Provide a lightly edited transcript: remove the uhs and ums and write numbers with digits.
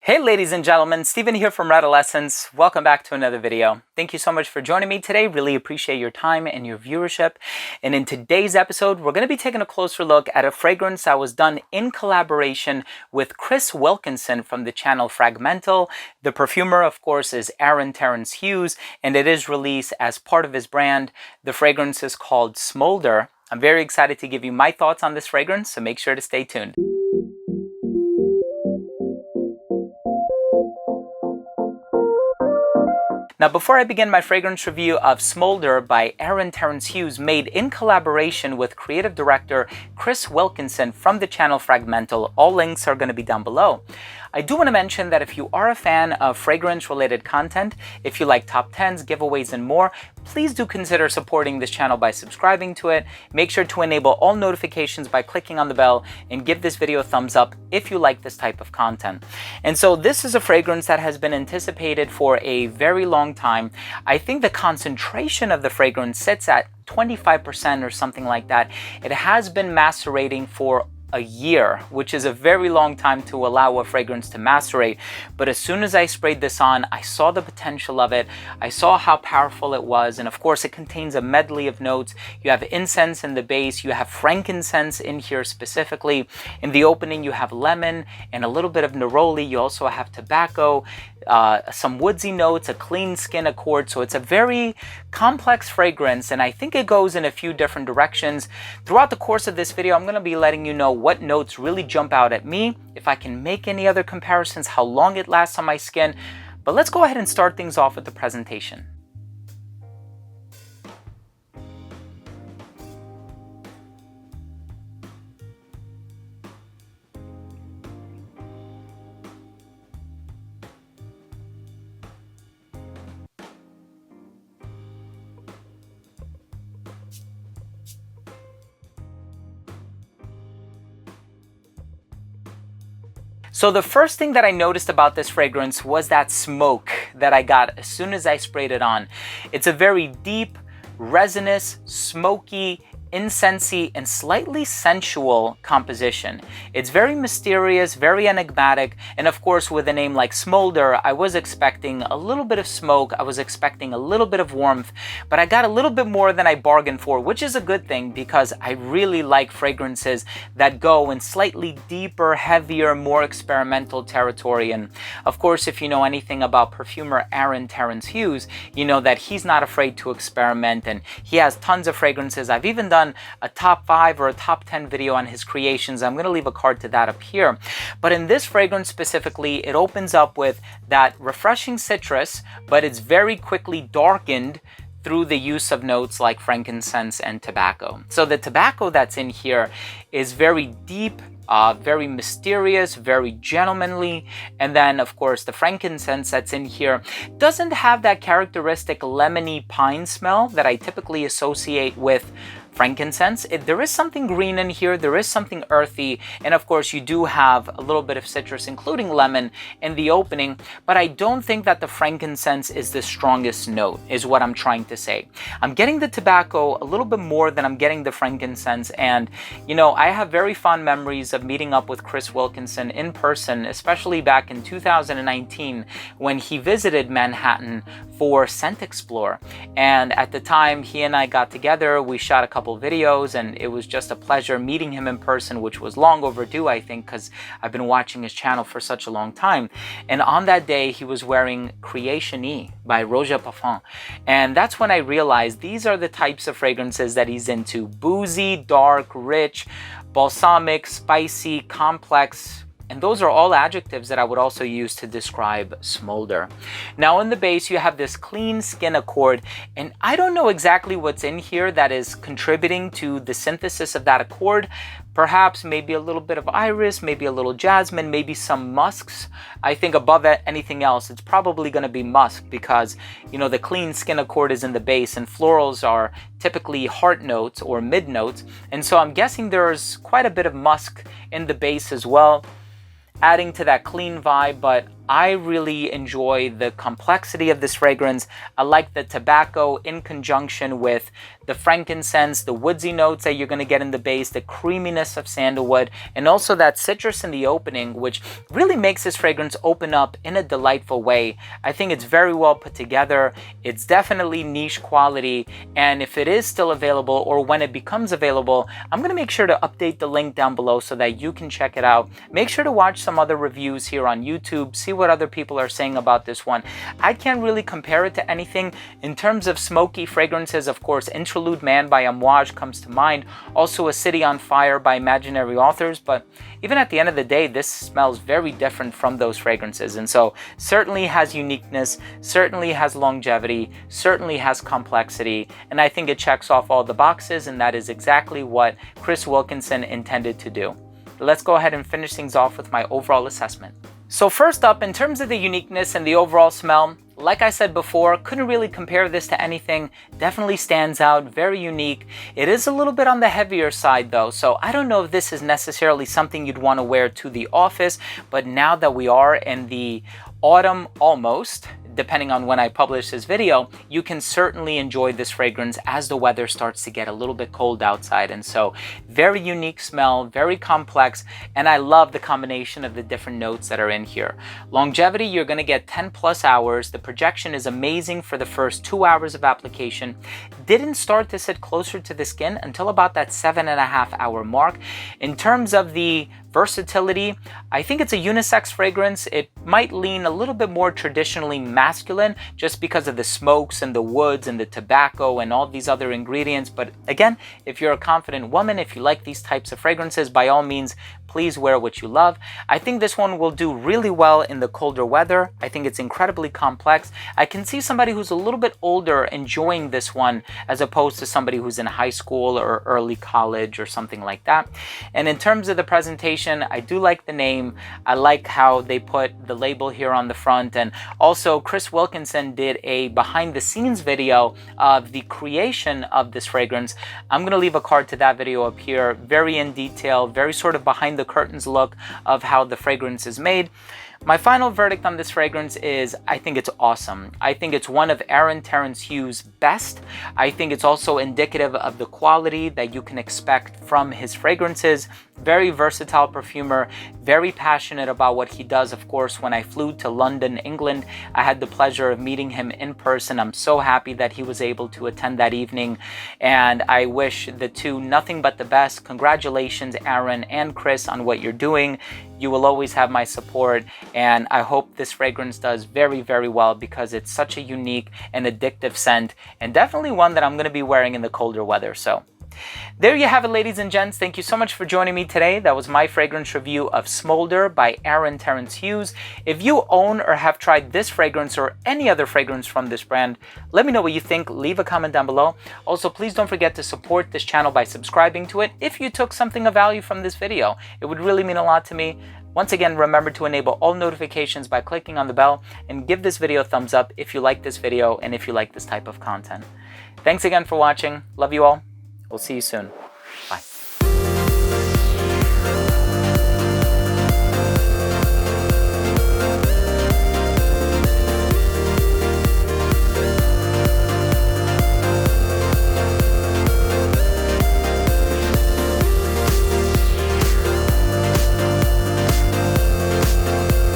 Hey ladies and gentlemen, Steven here from Redolessence. Welcome back to another video. Thank you so much for joining me today. Really appreciate your time and your viewership. And in today's episode, we're going to be taking a closer look at a fragrance that was done in collaboration with Chris Wilkinson from the channel Frag-Mental. The perfumer, of course, is Terence Hughes, and it is released as part of his brand. The fragrance is called Smoulder. I'm very excited to give you my thoughts on this fragrance, so make sure to stay tuned. Now, before I begin my fragrance review of Smoulder by Terence Hughes, made in collaboration with creative director Chris Wilkinson from the channel Frag-Mental, all links are going to be down below. I do want to mention that if you are a fan of fragrance-related content, if you like top 10s, giveaways, and more, please do consider supporting this channel by subscribing to it. Make sure to enable all notifications by clicking on the bell and give this video a thumbs up if you like this type of content. And so this is a fragrance that has been anticipated for a very long time. I think the concentration of the fragrance sits at 25% or something like that. It has been macerating for a year, which is a very long time to allow a fragrance to macerate. But as soon as I sprayed this on, I saw the potential of it. I saw how powerful it was. And of course, it contains a medley of notes. You have incense in the base. You have frankincense in here specifically. In the opening, you have lemon and a little bit of neroli. You also have tobacco, some woodsy notes, a clean skin accord. So it's a very complex fragrance, and I think it goes in a few different directions. Throughout the course of this video, I'm going to be letting you know what notes really jump out at me, if I can make any other comparisons, how long it lasts on my skin. But let's go ahead and start things off with the presentation. So the first thing that I noticed about this fragrance was that smoke that I got as soon as I sprayed it on. It's a very deep, resinous, smoky, incensey, and slightly sensual composition. It's very mysterious, very enigmatic, and of course with a name like Smoulder, I was expecting a little bit of smoke, I was expecting a little bit of warmth, but I got a little bit more than I bargained for, which is a good thing because I really like fragrances that go in slightly deeper, heavier, more experimental territory. And of course, if you know anything about perfumer Terence Hughes, you know that he's not afraid to experiment, and he has tons of fragrances. I've even done a top 5 or a top 10 video on his creations. I'm going to leave a card to that up here. But in this fragrance specifically, it opens up with that refreshing citrus, but it's very quickly darkened through the use of notes like frankincense and tobacco. So the tobacco that's in here is very deep, very mysterious, very gentlemanly. And then of course the frankincense that's in here doesn't have that characteristic lemony pine smell that I typically associate with frankincense. There is something green in here, there is something earthy, and of course you do have a little bit of citrus, including lemon, in the opening, but I don't think that the frankincense is the strongest note, is what I'm trying to say. I'm getting the tobacco a little bit more than I'm getting the frankincense, and you know, I have very fond memories of meeting up with Chris Wilkinson in person, especially back in 2019 when he visited Manhattan for Scent Explore. And at the time, he and I got together, we shot a couple videos, and it was just a pleasure meeting him in person, which was long overdue, I think, because I've been watching his channel for such a long time. And on that day, he was wearing Creation E by Parfums. And that's when I realized these are the types of fragrances that he's into: boozy, dark, rich, balsamic, spicy, complex. And those are all adjectives that I would also use to describe Smoulder. Now in the base, you have this clean skin accord, and I don't know exactly what's in here that is contributing to the synthesis of that accord. Perhaps maybe a little bit of iris, maybe a little jasmine, maybe some musks. I think above anything else, it's probably going to be musk because, you know, the clean skin accord is in the base, and florals are typically heart notes or mid notes. And so I'm guessing there's quite a bit of musk in the base as well, adding to that clean vibe. But I really enjoy the complexity of this fragrance. I like the tobacco in conjunction with the frankincense, the woodsy notes that you're going to get in the base, the creaminess of sandalwood, and also that citrus in the opening, which really makes this fragrance open up in a delightful way. I think it's very well put together. It's definitely niche quality, and if it is still available or when it becomes available, I'm going to make sure to update the link down below so that you can check it out. Make sure to watch some other reviews here on YouTube, see what other people are saying about this one. I can't really compare it to anything. In terms of smoky fragrances, of course, Interlude Man by Amouage comes to mind, also A City on Fire by Imaginary Authors, but even at the end of the day, this smells very different from those fragrances, and so certainly has uniqueness, certainly has longevity, certainly has complexity, and I think it checks off all the boxes, and that is exactly what Chris Wilkinson intended to do. Let's go ahead and finish things off with my overall assessment. So first up, in terms of the uniqueness and the overall smell, like I said before, couldn't really compare this to anything. Definitely stands out, very unique. It is a little bit on the heavier side though, so I don't know if this is necessarily something you'd want to wear to the office, but now that we are in the autumn almost, depending on when I publish this video, you can certainly enjoy this fragrance as the weather starts to get a little bit cold outside. And so very unique smell, very complex, and I love the combination of the different notes that are in here. Longevity, you're going to get 10 plus hours. The projection is amazing for the first 2 hours of application. Didn't start to sit closer to the skin until about that 7.5 hour mark. In terms of the versatility, I think it's a unisex fragrance. It might lean a little bit more traditionally masculine just because of the smokes and the woods and the tobacco and all these other ingredients. But again, if you're a confident woman, if you like these types of fragrances, by all means, please wear what you love. I think this one will do really well in the colder weather. I think it's incredibly complex. I can see somebody who's a little bit older enjoying this one as opposed to somebody who's in high school or early college or something like that. And in terms of the presentation, I do like the name. I like how they put the label here on the front, and also Chris Wilkinson did a behind the scenes video of the creation of this fragrance. I'm going to leave a card to that video up here. Very in detail, very sort of behind the curtains look of how the fragrance is made. My final verdict on this fragrance is I think it's awesome. I think it's one of Terence Hughes' best. I think it's also indicative of the quality that you can expect from his fragrances. Very versatile perfumer, very passionate about what he does. Of course, when I flew to London, England, I had the pleasure of meeting him in person. I'm so happy that he was able to attend that evening, and I wish the two nothing but the best. Congratulations, Aaron and Chris, on what you're doing. You will always have my support, and I hope this fragrance does very, very well because it's such a unique and addictive scent, and definitely one that I'm going to be wearing in the colder weather. So there you have it, ladies and gents. Thank you so much for joining me today. That was my fragrance review of Smoulder by Terence Hughes. If you own or have tried this fragrance or any other fragrance from this brand, let me know what you think. Leave a comment down below. Also, please don't forget to support this channel by subscribing to it if you took something of value from this video. It would really mean a lot to me. Once again, remember to enable all notifications by clicking on the bell, and give this video a thumbs up if you like this video and if you like this type of content. Thanks again for watching. Love you all. We'll see you soon. Bye.